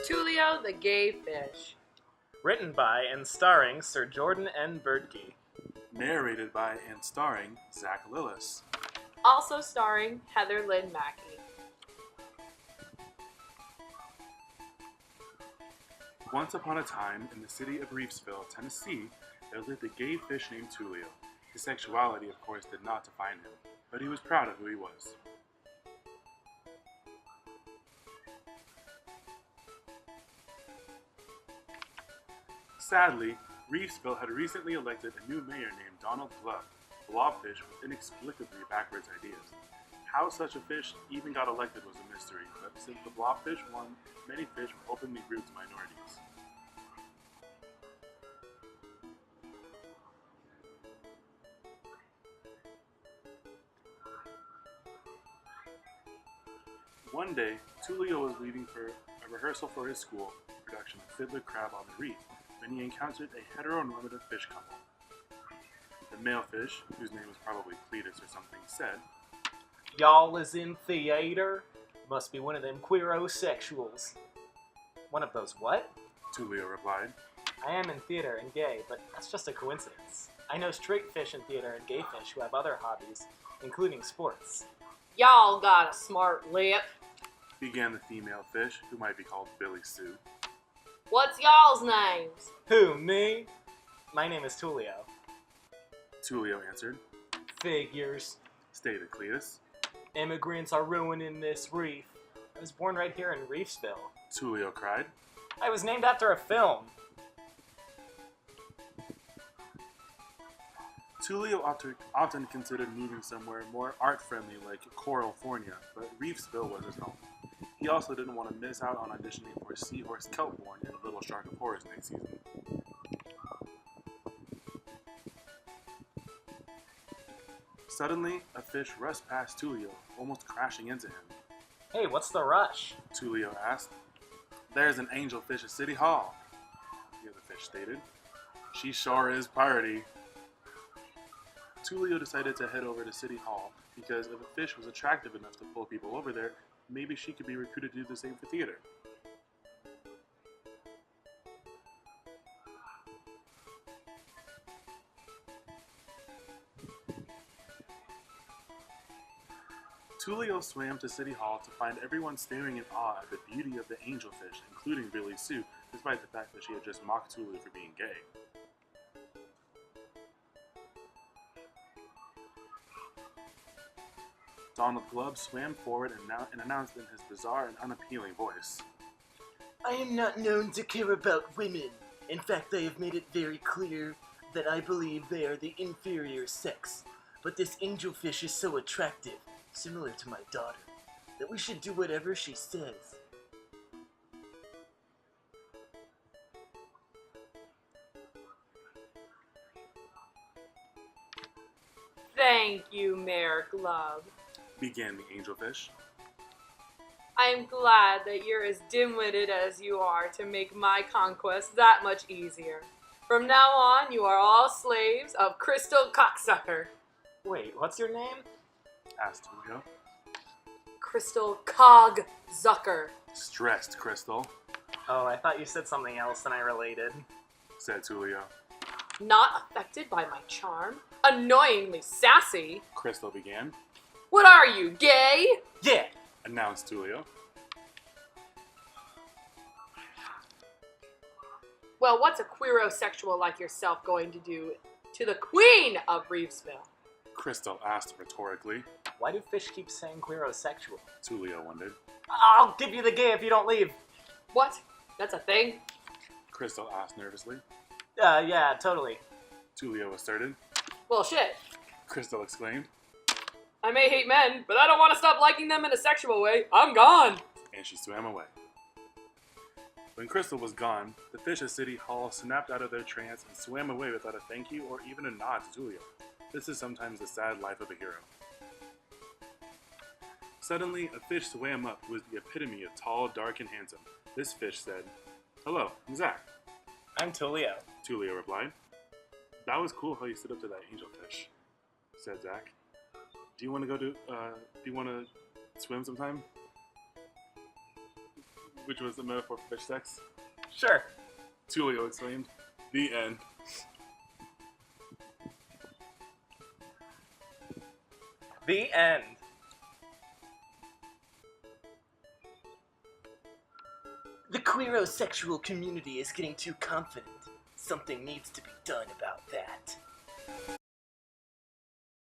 Tulio the Gay Fish. Written by and starring Sir Jordan N. Bertke. Narrated by and starring Zach Lillis. Also starring Heather Lynn Mackey. Once upon a time, in the city of Reefsville, Tennessee, there lived a gay fish named Tulio. His sexuality, of course, did not define him, but he was proud of who he was. Sadly, Reefsville had recently elected a new mayor named Glub, a blobfish with inexplicably backwards ideas. How such a fish even got elected was a mystery, but since the blobfish won, many fish were openly grouped minorities. One day, Tulio was leaving for a rehearsal for his school production of Fiddler Crab on the Reef when he encountered a heteronormative fish couple. The male fish, whose name was probably Cletus or something, said, Y'all is in theater? Must be one of them queerosexuals. One of those what? Tulio replied. I am in theater and gay, but that's just a coincidence. I know straight fish in theater and gay fish who have other hobbies, including sports. Y'all got a smart lip. Began the female fish, who might be called Billie Sue. What's y'all's names? Who, me? My name is Tulio. Tulio answered. Figures. Stated Cletus. Immigrants are ruining this reef. I was born right here in Reefsville. Tulio cried. I was named after a film. Tulio often considered moving somewhere more art-friendly like Coralfornia, but Reefsville was his home. He also didn't want to miss out on auditioning for Seahorse Kelpborn in Little Shark of Horrors next season. Suddenly, a fish rushed past Tulio, almost crashing into him. Hey, what's the rush? Tulio asked. There's an angelfish at City Hall, the other fish stated. She sure is party. Tulio decided to head over to City Hall because if a fish was attractive enough to pull people over there, maybe she could be recruited to do the same for theater. Tulio swam to City Hall to find everyone staring in awe at the beauty of the angelfish, including Billie Sue, despite the fact that she had just mocked Tulio for being gay. Glub swam forward and announced in his bizarre and unappealing voice. I am not known to care about women. In fact, I have made it very clear that I believe they are the inferior sex. But this angelfish is so attractive, similar to my daughter, that we should do whatever she says. Thank you, Mayor Glub. Began the angelfish. I am glad that you're as dim-witted as you are to make my conquest that much easier. From now on, you are all slaves of Crystal Cocksucker. Wait, what's your name? Asked Tulio. Crystal Cogzucker. Stressed Crystal, Oh, I thought you said something else and I related. said Tulio. Not affected by my charm. Annoyingly sassy. Crystal began. What are you, gay? Yeah! Announced Tulio. Well, what's a queerosexual like yourself going to do to the Queen of Reefsville? Crystal asked rhetorically. Why do fish keep saying queerosexual? Tulio wondered. I'll give you the gay if you don't leave. What? That's a thing? Crystal asked nervously. Yeah, totally. Tulio asserted. Well, shit. Crystal exclaimed. I may hate men, but I don't want to stop liking them in a sexual way. I'm gone. And she swam away. When Crystal was gone, the fish at City Hall snapped out of their trance and swam away without a thank you or even a nod to Tulio. This is sometimes the sad life of a hero. Suddenly, a fish swam up who was the epitome of tall, dark, and handsome. This fish said, Hello, I'm Zach. I'm Tulio. Tulio replied. That was cool how you stood up to that angelfish, said Zach. Do you want to swim sometime? which was a metaphor for fish sex. Sure. Tulio exclaimed. The end. The end. The queerosexual community is getting too confident. Something needs to be done about that.